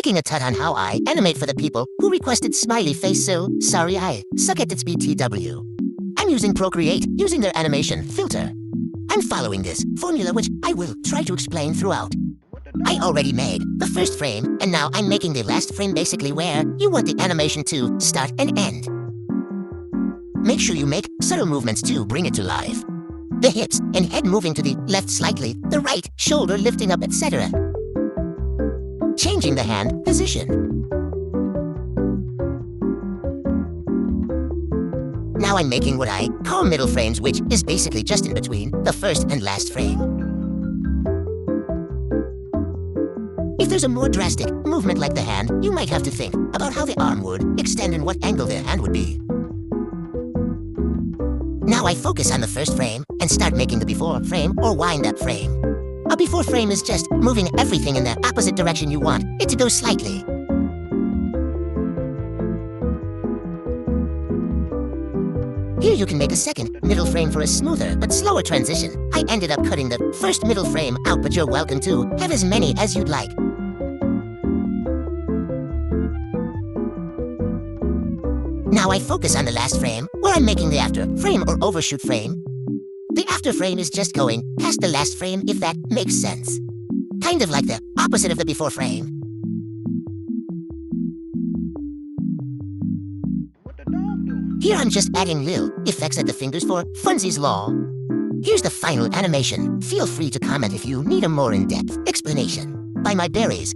taking a tut on how I animate for the people who requested smiley face, so sorry I suck at its BTW. I'm using Procreate, using their animation filter. I'm following this formula which I will try to explain throughout. I already made the first frame, and now I'm making the last frame basically where you want the animation to start and end. Make sure you make subtle movements to bring it to life. The hips and head moving to the left slightly, the right shoulder lifting up, etc. Changing the hand position. Now I'm making what I call middle frames, which is basically just in between the first and last frame. If there's a more drastic movement like the hand, you might have to think about how the arm would extend and what angle the hand would be. Now I focus on the first frame and start making the before frame or wind-up frame. A before frame is just moving everything in the opposite direction you want it to go slightly. Here you can make a second middle frame for a smoother but slower transition. I ended up cutting the first middle frame out, but you're welcome to have as many as you'd like. Now I focus on the last frame, where I'm making the after frame or overshoot frame. The after frame is just going past the last frame, if that makes sense. Kind of like the opposite of the before frame. Here I'm just adding little effects at the fingers for funsies law. Here's the final animation. Feel free to comment if you need a more in-depth explanation. By my berries,